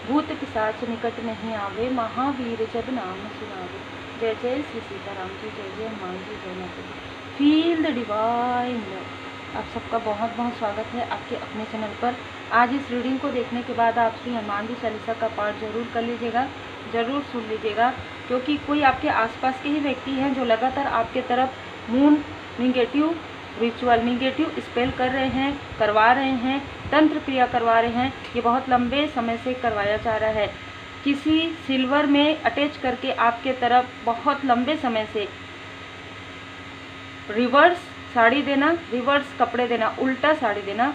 भूत पिशाच निकट नहीं आवे, महावीर जब नाम सुनावे। जय जय श्री सीताराम जी, जय जय हनुमान जी, जय माता दी। Feel the divine love. आप सबका बहुत बहुत स्वागत है आपके अपने चैनल पर। आज इस रीडिंग को देखने के बाद आप श्री हनुमान जी चालीसा का पाठ जरूर कर लीजिएगा, ज़रूर सुन लीजिएगा, क्योंकि कोई आपके आसपास के ही व्यक्ति हैं जो लगातार आपके तरफ moon negative ritual, negative spell कर रहे हैं, करवा रहे हैं, तंत्र क्रिया करवा रहे हैं। ये बहुत लंबे समय से करवाया जा रहा है। किसी सिल्वर में अटैच करके आपके तरफ बहुत लंबे समय से रिवर्स साड़ी देना, रिवर्स कपड़े देना, उल्टा साड़ी देना,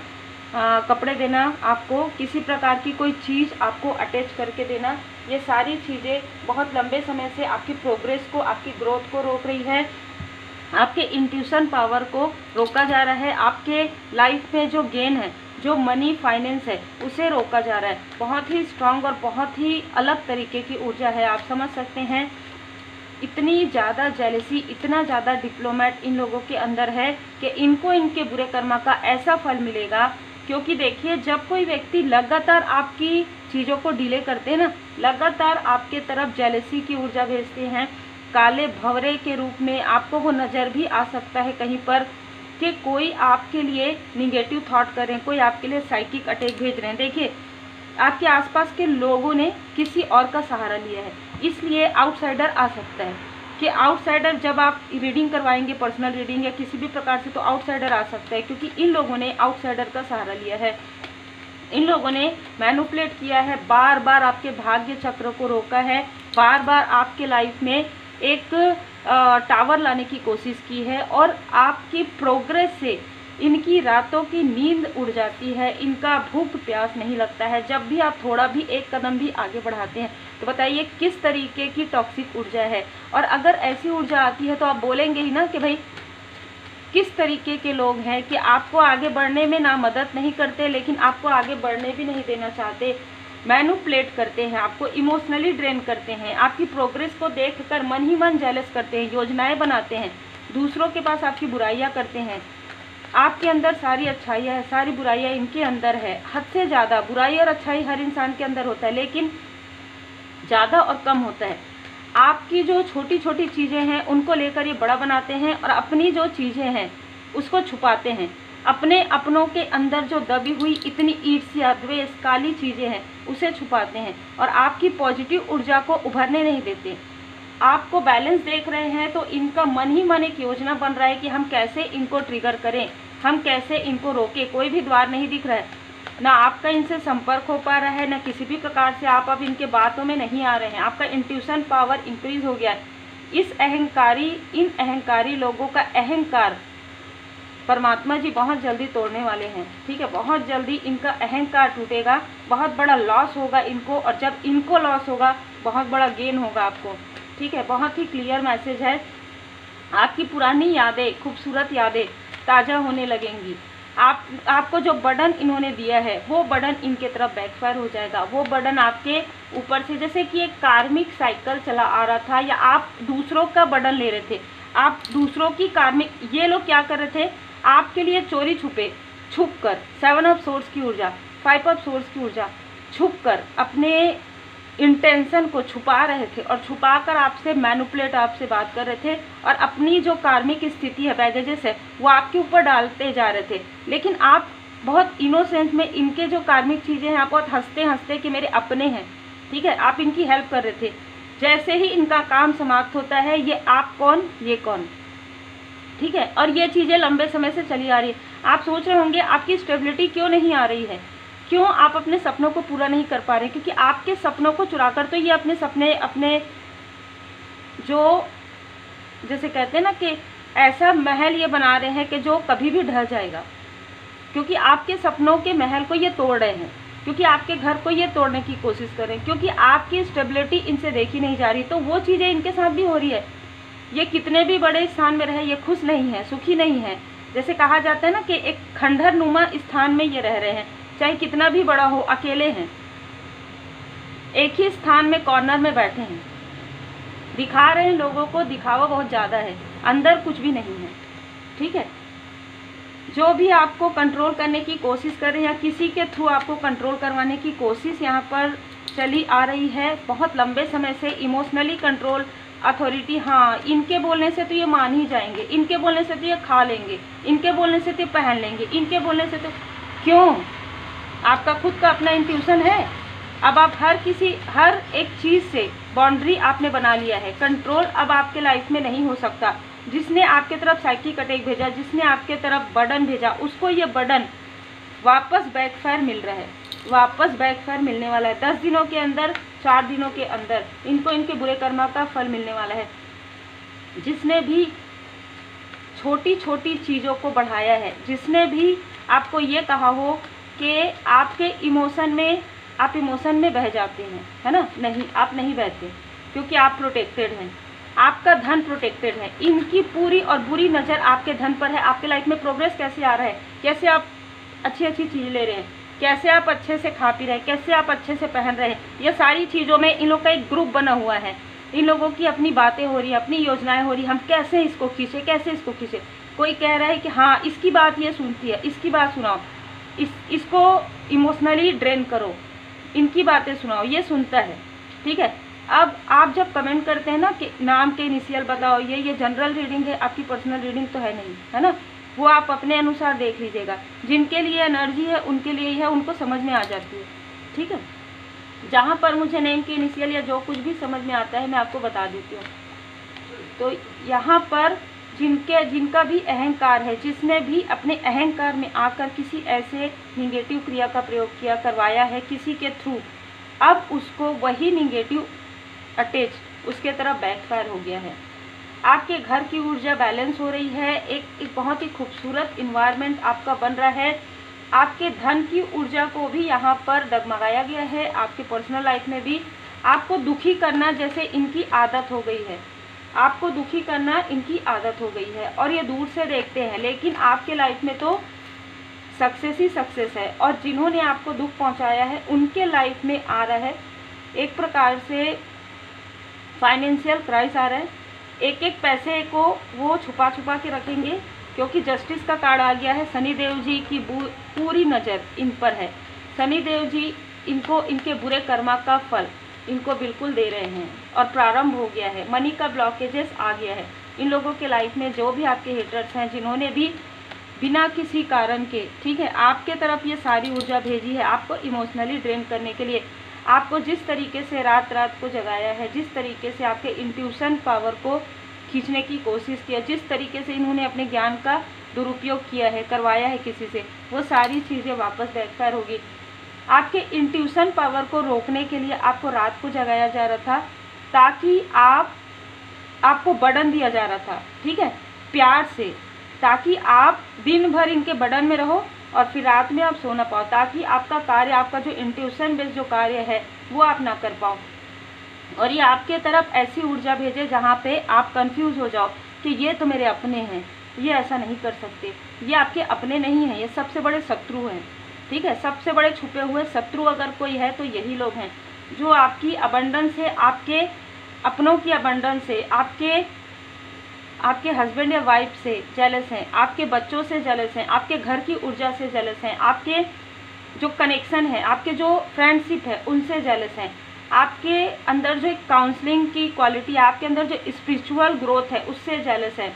कपड़े देना, आपको किसी प्रकार की कोई चीज़ आपको अटैच करके देना, ये सारी चीज़ें बहुत लंबे समय से आपकी प्रोग्रेस को, आपकी ग्रोथ को रोक रही है। आपके इंट्यूशन पावर को रोका जा रहा है। आपके लाइफ में जो गेन है, जो मनी फाइनेंस है, उसे रोका जा रहा है। बहुत ही स्ट्रांग और बहुत ही अलग तरीके की ऊर्जा है। आप समझ सकते हैं इतनी ज़्यादा जेलसी, इतना ज़्यादा डिप्लोमेट इन लोगों के अंदर है कि इनको इनके बुरे कर्मा का ऐसा फल मिलेगा। क्योंकि देखिए, जब कोई व्यक्ति लगातार आपकी चीज़ों को डिले करते हैं ना, लगातार आपके तरफ जेलसी की ऊर्जा भेजते हैं, काले भंवरे के रूप में आपको वो नज़र भी आ सकता है कहीं पर कि कोई आपके लिए निगेटिव थॉट कर रहे हैं, कोई आपके लिए साइकिक अटैक भेज रहे हैं। देखिए, आपके आसपास के लोगों ने किसी और का सहारा लिया है, इसलिए आउटसाइडर आ सकता है कि आउटसाइडर, जब आप रीडिंग करवाएंगे, पर्सनल रीडिंग या किसी भी प्रकार से, तो आउटसाइडर आ सकता है, क्योंकि इन लोगों ने आउटसाइडर का सहारा लिया है। इन लोगों ने मैनिपुलेट किया है, बार बार आपके भाग्य चक्र को रोका है, बार बार आपके लाइफ में एक टावर लाने की कोशिश की है, और आपकी प्रोग्रेस से इनकी रातों की नींद उड़ जाती है, इनका भूख प्यास नहीं लगता है। जब भी आप थोड़ा भी एक कदम भी आगे बढ़ाते हैं तो बताइए किस तरीके की टॉक्सिक ऊर्जा है। और अगर ऐसी ऊर्जा आती है तो आप बोलेंगे ही ना कि भाई किस तरीके के लोग हैं कि आपको आगे बढ़ने में ना मदद नहीं करते, लेकिन आपको आगे बढ़ने भी नहीं देना चाहते, मैनिपुलेट करते हैं, आपको इमोशनली ड्रेन करते हैं, आपकी प्रोग्रेस को देखकर मन ही मन जेलस करते हैं, योजनाएं बनाते हैं, दूसरों के पास आपकी बुराइयां करते हैं। आपके अंदर सारी अच्छाइयाँ है, सारी बुराइयाँ इनके अंदर है। हद से ज़्यादा बुराई और अच्छाई हर इंसान के अंदर होता है, लेकिन ज़्यादा और कम होता है। आपकी जो छोटी छोटी चीज़ें हैं उनको लेकर ये बड़ा बनाते हैं, और अपनी जो चीज़ें हैं उसको छुपाते हैं। अपने अपनों के अंदर जो दबी हुई इतनी ईर्ष्या, द्वेष, काली चीज़ें हैं उसे छुपाते हैं, और आपकी पॉजिटिव ऊर्जा को उभरने नहीं देते। आपको बैलेंस देख रहे हैं तो इनका मन ही मन एक योजना बन रहा है कि हम कैसे इनको ट्रिगर करें, हम कैसे इनको रोकें। कोई भी द्वार नहीं दिख रहा है, ना आपका इनसे संपर्क हो पा रहा है, ना किसी भी प्रकार से आप अब इनके बातों में नहीं आ रहे हैं। आपका इंट्यूशन पावर इंक्रीज हो गया है। इन अहंकारी लोगों का अहंकार परमात्मा जी बहुत जल्दी तोड़ने वाले हैं। ठीक है, बहुत जल्दी इनका अहंकार टूटेगा, बहुत बड़ा लॉस होगा इनको, और जब इनको लॉस होगा बहुत बड़ा गेन होगा आपको। ठीक है, बहुत ही क्लियर मैसेज है। आपकी पुरानी यादें, खूबसूरत यादें ताज़ा होने लगेंगी। आपको जो बर्डन इन्होंने दिया है वो बर्डन इनके तरफ बैकफायर हो जाएगा। वो बर्डन आपके ऊपर से, जैसे कि एक कार्मिक साइकिल चला आ रहा था, या आप दूसरों का बर्डन ले रहे थे, आप दूसरों की कार्मिक, ये लोग क्या कर रहे थे आपके लिए चोरी छुप कर 7 ऑफ सोर्स की ऊर्जा, 5 ऑफ सोर्स की ऊर्जा, छुप कर अपने इंटेंशन को छुपा रहे थे, और छुपाकर आपसे मैनिपुलेट, आपसे बात कर रहे थे, और अपनी जो कार्मिक स्थिति है, बैगेजेस है, वो आपके ऊपर डालते जा रहे थे। लेकिन आप बहुत इनोसेंस में इनके जो कार्मिक चीज़ें हैं, आप बहुत हंसते हंसते कि मेरे अपने हैं। ठीक है, आप इनकी हेल्प कर रहे थे। जैसे ही इनका काम समाप्त होता है, ये आप कौन, ये कौन। ठीक है, और ये चीज़ें लंबे समय से चली आ रही है। आप सोच रहे होंगे आपकी स्टेबिलिटी क्यों नहीं आ रही है, क्यों आप अपने सपनों को पूरा नहीं कर पा रहे, क्योंकि आपके सपनों को चुराकर तो ये अपने सपने, अपने जो, जैसे कहते हैं ना कि ऐसा महल ये बना रहे हैं कि जो कभी भी ढह जाएगा, क्योंकि आपके सपनों के महल को ये तोड़ रहे हैं, क्योंकि आपके घर को ये तोड़ने की कोशिश कर रहे हैं, क्योंकि आपकी स्टेबिलिटी इनसे देखी नहीं जा रही। तो वो चीज़ें इनके साथ भी हो रही है। ये कितने भी बड़े स्थान में रहे, ये खुश नहीं है, सुखी नहीं है। जैसे कहा जाता है ना कि एक खंडहर नुमा स्थान में ये रह रहे हैं, चाहे कितना भी बड़ा हो, अकेले हैं, एक ही स्थान में कॉर्नर में बैठे हैं, दिखा रहे हैं लोगों को, दिखावा बहुत ज़्यादा है, अंदर कुछ भी नहीं है। ठीक है, जो भी आपको कंट्रोल करने की कोशिश कर रहे हैं, या किसी के थ्रू आपको कंट्रोल करवाने की कोशिश यहाँ पर चली आ रही है बहुत लंबे समय से। इमोशनली कंट्रोल, अथॉरिटी, हाँ इनके बोलने से तो ये मान ही जाएंगे, इनके बोलने से तो ये खा लेंगे, इनके बोलने से तो ये पहन लेंगे, इनके बोलने से तो क्यों? आपका खुद का अपना इंट्यूशन है। अब आप हर एक चीज़ से बाउंड्री आपने बना लिया है। कंट्रोल अब आपके लाइफ में नहीं हो सकता। जिसने आपके तरफ साइकिक अटैक भेजा, जिसने आपके तरफ बर्डन भेजा, उसको ये बर्डन वापस बैकफायर मिल रहा है, वापस बैकफायर मिलने वाला है। 10 दिनों के अंदर, 4 दिनों के अंदर इनको इनके बुरे कर्मा का फल मिलने वाला है। जिसने भी छोटी छोटी चीज़ों को बढ़ाया है, जिसने भी आपको ये कहा हो कि आपके आप इमोशन में बह जाते हैं, है ना, नहीं, आप नहीं बहते क्योंकि आप प्रोटेक्टेड हैं, आपका धन प्रोटेक्टेड है। इनकी पूरी और बुरी नज़र आपके धन पर है। आपके लाइफ में प्रोग्रेस कैसे आ रहा है, कैसे आप अच्छी अच्छी चीज़ ले रहे हैं, कैसे आप अच्छे से खा पी रहे हैं, कैसे आप अच्छे से पहन रहे हैं, ये सारी चीज़ों में इन लोग का एक ग्रुप बना हुआ है। इन लोगों की अपनी बातें हो रही है, अपनी योजनाएं हो रही, हम कैसे इसको खींचे, कैसे इसको खींचे। कोई कह रहा है कि हाँ इसकी बात ये सुनती है, इसकी बात सुनाओ, इसको इमोशनली ड्रेन करो, इनकी बातें सुनाओ, ये सुनता है, ठीक है। अब आप जब कमेंट करते हैं ना कि नाम के इनिशियल बताओ, ये जनरल रीडिंग है, आपकी पर्सनल रीडिंग तो है नहीं, है ना, वो आप अपने अनुसार देख लीजिएगा। जिनके लिए एनर्जी है उनके लिए ही है, उनको समझ में आ जाती है, ठीक है। जहाँ पर मुझे नेम के इनिशियल या जो कुछ भी समझ में आता है मैं आपको बता देती हूँ। तो यहाँ पर जिनका भी अहंकार है, जिसने भी अपने अहंकार में आकर किसी ऐसे निगेटिव क्रिया का प्रयोग किया, करवाया है किसी के थ्रू, अब उसको वही निगेटिव अटैच उसके तरफ बैकफायर हो गया है। आपके घर की ऊर्जा बैलेंस हो रही है, एक बहुत ही खूबसूरत इन्वायरमेंट आपका बन रहा है। आपके धन की ऊर्जा को भी यहाँ पर डगमगाया गया है। आपके पर्सनल लाइफ में भी आपको दुखी करना जैसे इनकी आदत हो गई है, आपको दुखी करना इनकी आदत हो गई है और ये दूर से देखते हैं, लेकिन आपके लाइफ में तो सक्सेस ही सक्सेस है। और जिन्होंने आपको दुख पहुंचाया है उनके लाइफ में आ रहा है एक प्रकार से फाइनेंशियल क्राइसिस आ रहा है। एक एक पैसे को वो छुपा छुपा के रखेंगे क्योंकि जस्टिस का कार्ड आ गया है। शनिदेव जी की पूरी नज़र इन पर है। शनिदेव जी इनको इनके बुरे कर्मा का फल इनको बिल्कुल दे रहे हैं और प्रारंभ हो गया है। मनी का ब्लॉकेजेस आ गया है इन लोगों के लाइफ में। जो भी आपके हेटर्स हैं, जिन्होंने भी बिना किसी कारण के, ठीक है, आपके तरफ ये सारी ऊर्जा भेजी है आपको इमोशनली ड्रेन करने के लिए, आपको जिस तरीके से रात रात को जगाया है, जिस तरीके से आपके इंट्यूशन पावर को खींचने की कोशिश की है, जिस तरीके से इन्होंने अपने ज्ञान का दुरुपयोग किया है, करवाया है किसी से, वो सारी चीज़ें वापस बैकफायर होगी। आपके इंट्यूशन पावर को रोकने के लिए आपको रात को जगाया जा रहा था ताकि आपको बर्डन दिया जा रहा था, ठीक है, प्यार से, ताकि आप दिन भर इनके बर्डन में रहो और फिर रात में आप सो ना पाओ, ताकि आपका कार्य, आपका जो इंट्यूशन बेस्ड जो कार्य है वो आप ना कर पाओ। और ये आपके तरफ ऐसी ऊर्जा भेजे जहाँ पे आप कंफ्यूज हो जाओ कि ये तो मेरे अपने हैं, ये ऐसा नहीं कर सकते, ये आपके अपने नहीं हैं, ये सबसे बड़े शत्रु हैं, ठीक है। सबसे बड़े छुपे हुए शत्रु अगर कोई है तो यही लोग हैं जो आपकी अबंडेंस से, आपके अपनों की अबंडेंस से, आपके हस्बैंड या वाइफ से जेलस हैं, आपके बच्चों से जेलस हैं, आपके घर की ऊर्जा से जेलस हैं, आपके जो कनेक्शन है, आपके जो फ्रेंडशिप है उनसे जेलस हैं, आपके अंदर जो काउंसलिंग की क्वालिटी है, आपके अंदर जो स्पिरिचुअल ग्रोथ है उससे जेलस है।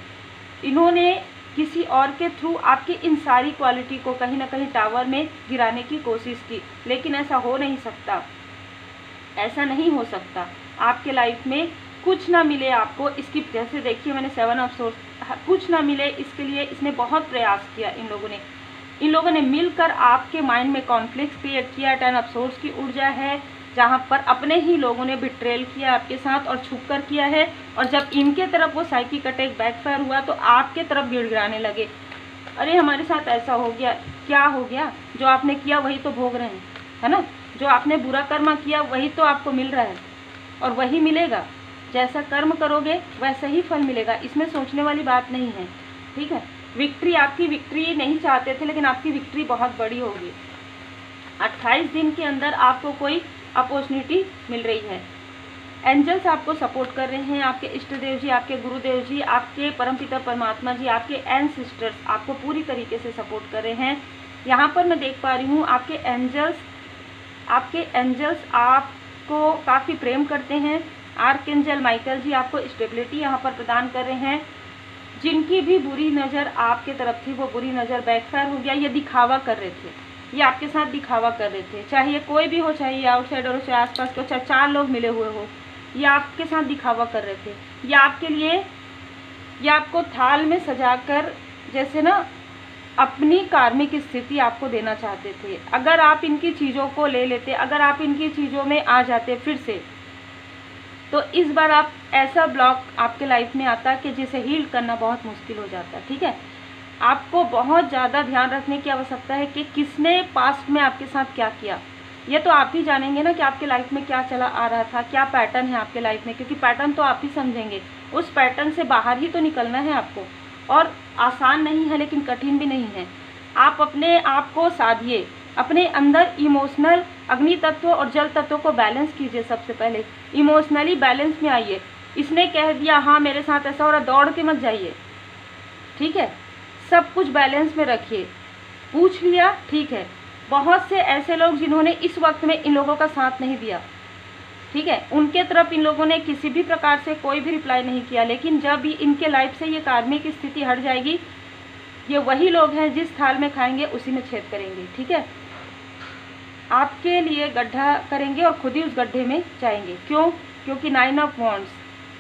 इन्होंने किसी और के थ्रू आपकी इन सारी क्वालिटी को कहीं ना कहीं टावर में गिराने की कोशिश की, लेकिन ऐसा हो नहीं सकता, ऐसा नहीं हो सकता। आपके लाइफ में कुछ ना मिले आपको, इसकी जैसे देखिए मैंने 7 ऑफ सोर्स, कुछ ना मिले इसके लिए इसने बहुत प्रयास किया। इन लोगों ने मिलकर आपके माइंड में कॉन्फ्लिक्ट क्रिएट किया। 10 ऑफ सोर्स की ऊर्जा है जहाँ पर अपने ही लोगों ने बिट्रेल किया आपके साथ और छुप कर किया है, और जब इनके तरफ वो साइकिक अटैक बैकफायर हुआ तो आपके तरफ गिड़गिड़ाने लगे, अरे हमारे साथ ऐसा हो गया, क्या हो गया, जो आपने किया वही तो भोग रहे हैं, है ना, जो आपने बुरा कर्म किया वही तो आपको मिल रहा है और वही मिलेगा। जैसा कर्म करोगे वैसा ही फल मिलेगा, इसमें सोचने वाली बात नहीं है, ठीक है। विक्ट्री, आपकी विक्ट्री नहीं चाहते थे लेकिन आपकी विक्ट्री बहुत बड़ी होगी। 28 दिन के अंदर आपको कोई अपॉर्चुनिटी मिल रही है। एंजल्स आपको सपोर्ट कर रहे हैं, आपके इष्ट देव जी, आपके गुरुदेव जी, आपके परमपिता परमात्मा जी, आपके एंसेस्टर्स आपको पूरी तरीके से सपोर्ट कर रहे हैं। यहाँ पर मैं देख पा रही हूँ आपके एंजल्स को काफ़ी प्रेम करते हैं। आर्कएंजल माइकल जी आपको स्टेबिलिटी यहाँ पर प्रदान कर रहे हैं। जिनकी भी बुरी नज़र आपके तरफ थी वो बुरी नज़र बैकफायर हो गया। ये दिखावा कर रहे थे, ये आपके साथ दिखावा कर रहे थे, चाहे ये कोई भी हो, चाहे ये आउटसाइडर हो, चाहे आसपास के हो, चाहे 4 लोग मिले हुए हो, ये आपके साथ दिखावा कर रहे थे। ये आपके लिए, ये आपको थाल में सजाकर जैसे ना अपनी कार्मिक स्थिति आपको देना चाहते थे। अगर आप इनकी चीज़ों को ले लेते, अगर आप इनकी चीज़ों में आ जाते फिर से, तो इस बार आप ऐसा ब्लॉक आपके लाइफ में आता कि जिसे हील करना बहुत मुश्किल हो जाता। ठीक है, आपको बहुत ज़्यादा ध्यान रखने की आवश्यकता है कि किसने पास्ट में आपके साथ क्या किया। ये तो आप ही जानेंगे ना कि आपके लाइफ में क्या चला आ रहा था, क्या पैटर्न है आपके लाइफ में, क्योंकि पैटर्न तो आप ही समझेंगे। उस पैटर्न से बाहर ही तो निकलना है आपको, और आसान नहीं है लेकिन कठिन भी नहीं है। आप अपने आप को साधिए, अपने अंदर इमोशनल अग्नि तत्व और जल तत्व को बैलेंस कीजिए। सबसे पहले इमोशनली बैलेंस में आइए। इसने कह दिया हाँ मेरे साथ ऐसा हो रहा, दौड़ के मत जाइए। ठीक है, सब कुछ बैलेंस में रखिए। पूछ लिया, ठीक है। बहुत से ऐसे लोग जिन्होंने इस वक्त में इन लोगों का साथ नहीं दिया, ठीक है, उनके तरफ इन लोगों ने किसी भी प्रकार से कोई भी रिप्लाई नहीं किया, लेकिन जब भी इनके लाइफ से ये कार्मिक स्थिति हट जाएगी, ये वही लोग हैं जिस थाल में खाएंगे उसी में छेद करेंगे। ठीक है, आपके लिए गड्ढा करेंगे और खुद ही उस गड्ढे में जाएंगे। क्यों? क्योंकि 9 ऑफ वॉन्ड्स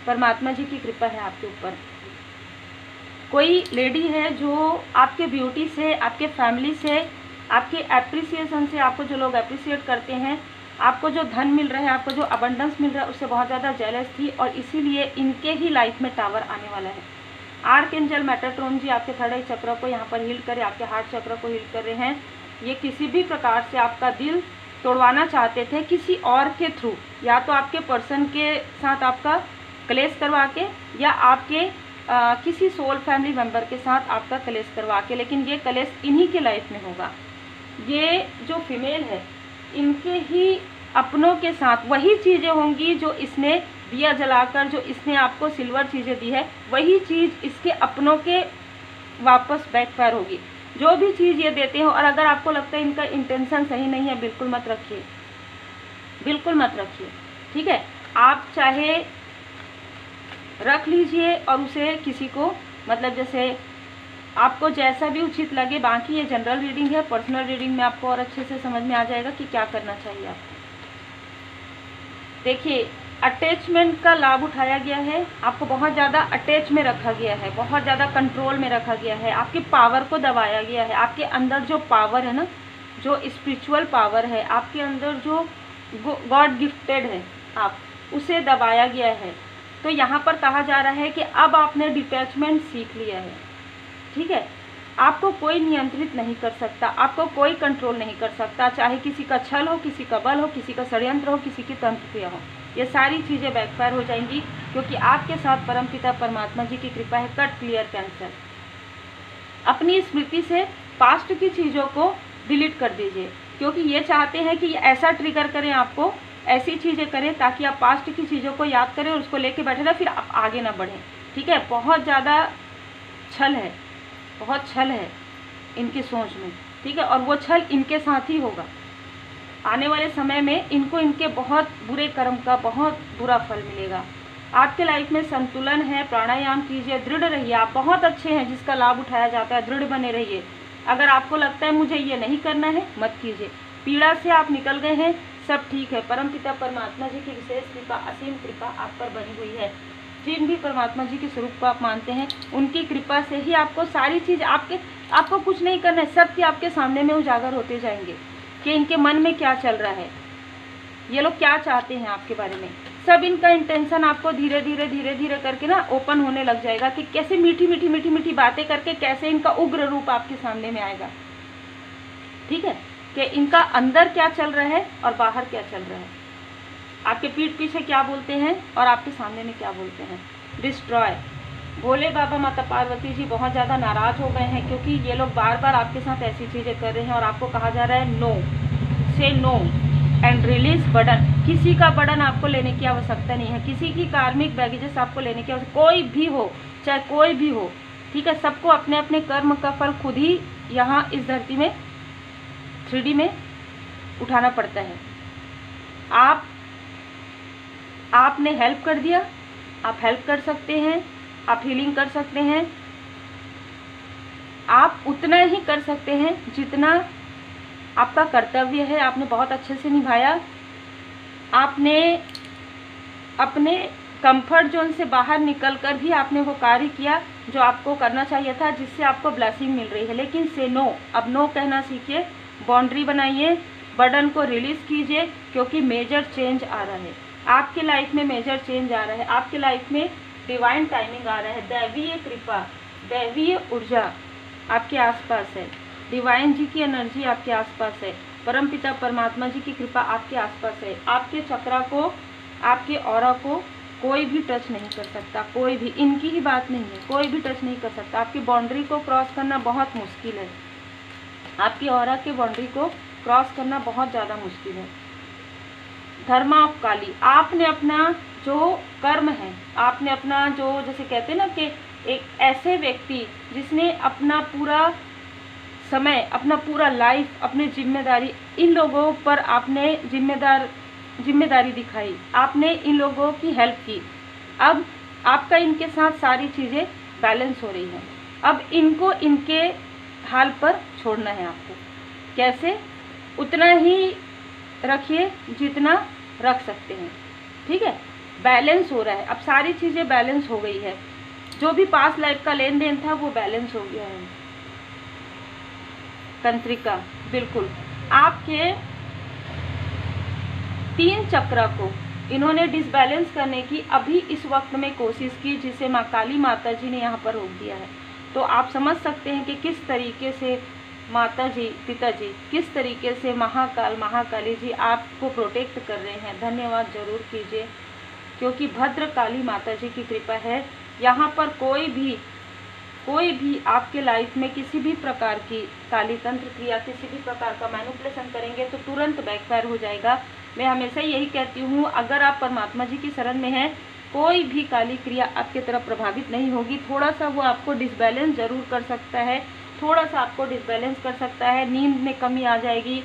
परमात्मा जी की कृपा है आपके ऊपर। कोई लेडी है जो आपके ब्यूटी से, आपके फैमिली से, आपके एप्रिसिएशन से, आपको जो लोग एप्रिसिएट करते हैं, आपको जो धन मिल रहा है, आपको जो अबंडेंस मिल रहा है, उससे बहुत ज़्यादा जेलस थी, और इसीलिए इनके ही लाइफ में टावर आने वाला है। आर्कएंजल मेटाट्रॉन जी आपके 3rd आई चक्र को यहाँ पर हील करे, आपके हार्ट चक्र को हील कर रहे हैं। ये किसी भी प्रकार से आपका दिल तोड़वाना चाहते थे किसी और के थ्रू, या तो आपके पर्सन के साथ आपका क्लेश करवा के, या आपके किसी सोल फैमिली मेम्बर के साथ आपका क्लेश करवा के, लेकिन ये क्लेश इन्हीं के लाइफ में होगा। ये जो फीमेल है इनके ही अपनों के साथ वही चीज़ें होंगी जो इसने दिया जलाकर, जो इसने आपको सिल्वर चीज़ें दी है, वही चीज़ इसके अपनों के वापस बैकफायर होगी। जो भी चीज़ ये देते हो, और अगर आपको लगता है इनका इंटेंशन सही नहीं है, बिल्कुल मत रखिए, बिल्कुल मत रखिए। ठीक है, आप चाहे रख लीजिए और उसे किसी को, मतलब जैसे आपको जैसा भी उचित लगे। बाकी ये जनरल रीडिंग है, पर्सनल रीडिंग में आपको और अच्छे से समझ में आ जाएगा कि क्या करना चाहिए आपको। देखिए, अटैचमेंट का लाभ उठाया गया है, आपको बहुत ज़्यादा अटैच में रखा गया है, बहुत ज़्यादा कंट्रोल में रखा गया है, आपकी पावर को दबाया गया है। आपके अंदर जो पावर है ना, जो स्पिरिचुअल पावर है आपके अंदर, जो गॉड गिफ्टेड है, आप उसे दबाया गया है। तो यहाँ पर कहा जा रहा है कि अब आपने डिटैचमेंट सीख लिया है। ठीक है, आपको कोई नियंत्रित नहीं कर सकता, आपको कोई कंट्रोल नहीं कर सकता, चाहे किसी का छल हो, किसी का बल हो, किसी का षड्यंत्र हो, किसी की तंत्र क्रिया हो, ये सारी चीज़ें बैकफायर हो जाएंगी, क्योंकि आपके साथ परमपिता परमात्मा जी की कृपा है। Cut, clear, cancel. अपनी स्मृति से पास्ट की चीज़ों को डिलीट कर दीजिए, क्योंकि ये चाहते हैं कि ऐसा ट्रिगर करें, आपको ऐसी चीज़ें करें ताकि आप पास्ट की चीज़ों को याद करें और उसको लेके बैठे रहे, फिर आप आगे ना बढ़ें। ठीक है, बहुत ज़्यादा छल है, बहुत छल है इनकी सोच में। ठीक है, और वो छल इनके साथ ही होगा। आने वाले समय में इनको इनके बहुत बुरे कर्म का बहुत बुरा फल मिलेगा। आपके लाइफ में संतुलन है, प्राणायाम कीजिए, दृढ़ रहिए। आप बहुत अच्छे हैं जिसका लाभ उठाया जाता है, दृढ़ बने रहिए। अगर आपको लगता है मुझे ये नहीं करना है, मत कीजिए। पीड़ा से आप निकल गए हैं, सब ठीक है। परमपिता परमात्मा जी की विशेष कृपा, असीम कृपा आप पर बनी हुई है। जिन भी परमात्मा जी के स्वरूप को आप मानते हैं, उनकी कृपा से ही आपको सारी चीज़, आपको कुछ नहीं करना है, सत्य आपके सामने में उजागर होते जाएंगे कि इनके मन में क्या चल रहा है, ये लोग क्या चाहते हैं आपके बारे में। सब इनका इंटेंशन आपको धीरे धीरे करके ना ओपन होने लग जाएगा कि कैसे मीठी मीठी मीठी मीठी बातें करके कैसे इनका उग्र रूप आपके सामने में आएगा। ठीक है, कि इनका अंदर क्या चल रहा है और बाहर क्या चल रहा है, आपके पीठ पीछे क्या बोलते हैं और आपके सामने में क्या बोलते हैं। डिस्ट्रॉय। भोले बाबा माता पार्वती जी बहुत ज़्यादा नाराज़ हो गए हैं, क्योंकि ये लोग बार बार आपके साथ ऐसी चीज़ें कर रहे हैं और आपको कहा जा रहा है नो, से नो एंड रिलीज बर्डन। किसी का बर्डन आपको लेने की आवश्यकता नहीं है, किसी की कार्मिक बैगेजेस आपको लेने की आवश्यकता, कोई भी हो, चाहे कोई भी हो। ठीक है, सबको अपने अपने कर्म का फल खुद ही यहाँ इस धरती में 3D में उठाना पड़ता है। आप आपने हेल्प कर दिया, आप हेल्प कर सकते हैं, आप हीलिंग कर सकते हैं। आप उतना ही कर सकते हैं जितना आपका कर्तव्य है, आपने बहुत अच्छे से निभाया। आपने अपने कंफर्ट जोन से बाहर निकलकर भी आपने वो कार्य किया जो आपको करना चाहिए था, जिससे आपको ब्लेसिंग मिल रही है। लेकिन से नो, अब नो कहना सीखिए, बाउंड्री बनाइए, बर्डन को रिलीज़ कीजिए, क्योंकि मेजर चेंज आ रहा है आपके लाइफ में। मेजर चेंज आ रहा है आपके लाइफ में, डिवाइन टाइमिंग आ रहा है। दैवीय कृपा, दैवीय ऊर्जा आपके आसपास है, डिवाइन जी की एनर्जी आपके आसपास है, परमपिता परमात्मा जी की कृपा आपके आसपास है। आपके चक्रा को, आपके ऑरा को कोई भी टच नहीं कर सकता, कोई भी, इनकी ही बात नहीं है, कोई भी टच नहीं कर सकता। आपकी बाउंड्री को क्रॉस करना बहुत मुश्किल है, आपकी ऑरा की बाउंड्री को क्रॉस करना बहुत ज़्यादा मुश्किल है। धर्मा ऑफ काली, आपने अपना जो कर्म है, आपने अपना जो, जैसे कहते हैं ना कि एक ऐसे व्यक्ति जिसने अपना पूरा समय, अपना पूरा लाइफ, अपनी जिम्मेदारी इन लोगों पर आपने जिम्मेदारी दिखाई, आपने इन लोगों की हेल्प की। अब आपका इनके साथ सारी चीज़ें बैलेंस हो रही हैं। अब इनको इनके हाल पर छोड़ना है आपको। कैसे? उतना ही रखिए जितना रख सकते हैं, ठीक है। बैलेंस हो रहा है, अब सारी चीज़ें बैलेंस हो गई है। जो भी पास्ट लाइफ का लेन देन था वो बैलेंस हो गया है। तंत्रिका, बिल्कुल आपके 3 चक्र को इन्होंने डिसबैलेंस करने की अभी इस वक्त में कोशिश की, जिसे माँ काली माता जी ने यहाँ पर रोक दिया है। तो आप समझ सकते हैं कि किस तरीके से माता जी, पिताजी किस तरीके से महाकाल, महाकाली जी आपको प्रोटेक्ट कर रहे हैं। धन्यवाद जरूर कीजिए, क्योंकि भद्र काली माता जी की कृपा है। यहाँ पर कोई भी आपके लाइफ में किसी भी प्रकार की काली तंत्र क्रिया, किसी भी प्रकार का मैनिपुलेशन करेंगे तो तुरंत बैकफायर हो जाएगा। मैं हमेशा यही कहती हूँ, अगर आप परमात्मा जी की शरण में हैं, कोई भी काली क्रिया आपके तरफ प्रभावित नहीं होगी। थोड़ा सा वो आपको डिसबैलेंस जरूर कर सकता है, थोड़ा सा आपको डिसबैलेंस कर सकता है, नींद में कमी आ जाएगी,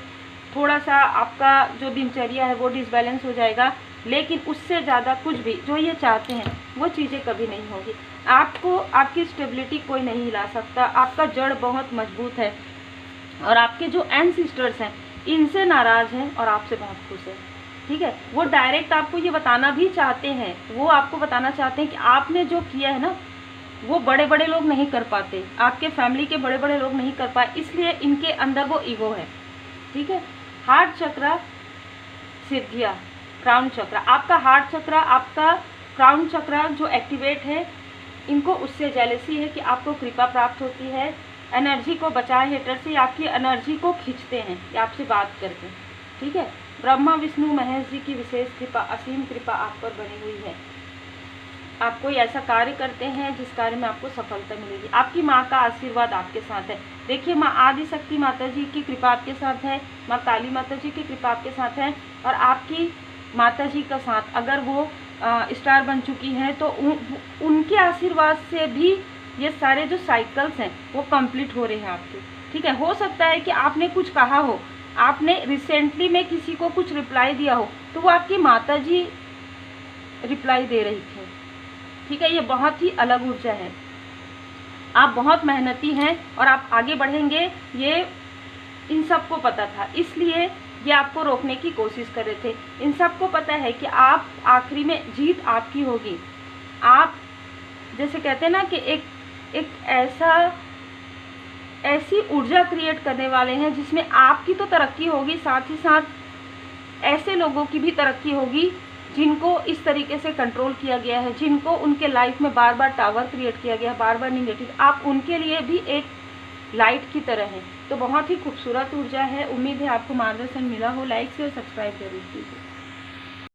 थोड़ा सा आपका जो दिनचर्या है वो डिसबैलेंस हो जाएगा, लेकिन उससे ज़्यादा कुछ भी जो ये चाहते हैं वो चीज़ें कभी नहीं होगी। आपको, आपकी स्टेबिलिटी कोई नहीं हिला सकता, आपका जड़ बहुत मजबूत है, और आपके जो एंसेस्टर्स हैं इनसे नाराज़ हैं और आपसे बहुत खुश है, ठीक है। वो डायरेक्ट आपको ये बताना भी चाहते हैं, वो आपको बताना चाहते हैं कि आपने जो किया है ना वो बड़े बड़े लोग नहीं कर पाते, आपके फैमिली के बड़े बड़े लोग नहीं कर पाए, इसलिए इनके अंदर वो ईगो है, ठीक है। हार्ट चक्र, सिद्धिया, क्राउन चक्र, आपका हार्ट चक्र, आपका क्राउन चक्र जो एक्टिवेट है, इनको उससे जेलसी है कि आपको कृपा प्राप्त होती है। एनर्जी को बचाए हेटर से, आपकी एनर्जी को खींचते हैं या आपसे बात करके, ठीक है। ब्रह्मा विष्णु महेश जी की विशेष कृपा, असीम कृपा आप पर बनी हुई है। आप कोई ऐसा कार्य करते हैं जिस कार्य में आपको सफलता मिलेगी। आपकी माँ का आशीर्वाद आपके साथ है। देखिए, माँ आदिशक्ति माता जी की कृपा आपके साथ है, माँ काली माता जी की कृपा आपके साथ है, और आपकी माता जी का साथ अगर वो स्टार बन चुकी हैं तो उनके आशीर्वाद से भी ये सारे जो साइकिल्स हैं वो कंप्लीट हो रहे हैं आपके, ठीक है। हो सकता है कि आपने कुछ कहा हो, आपने रिसेंटली में किसी को कुछ रिप्लाई दिया हो, तो वो आपकी माता जी रिप्लाई दे रही थी, ठीक है। ये बहुत ही अलग ऊर्जा है। आप बहुत मेहनती हैं और आप आगे बढ़ेंगे, ये इन सबको पता था, इसलिए ये आपको रोकने की कोशिश कर रहे थे। इन सबको पता है कि आप आखिरी में जीत आपकी होगी। आप जैसे कहते हैं ना कि एक ऐसी ऊर्जा क्रिएट करने वाले हैं जिसमें आपकी तो तरक्की होगी, साथ ही साथ ऐसे लोगों की भी तरक्की होगी जिनको इस तरीके से कंट्रोल किया गया है, जिनको उनके लाइफ में बार बार टावर क्रिएट किया गया, बार बार निगेटिव, आप उनके लिए भी एक लाइट की तरह है। तो बहुत ही खूबसूरत ऊर्जा है। उम्मीद है आपको मार्गदर्शन मिला हो। लाइक शेयर सब्सक्राइब जरूर कीजिए।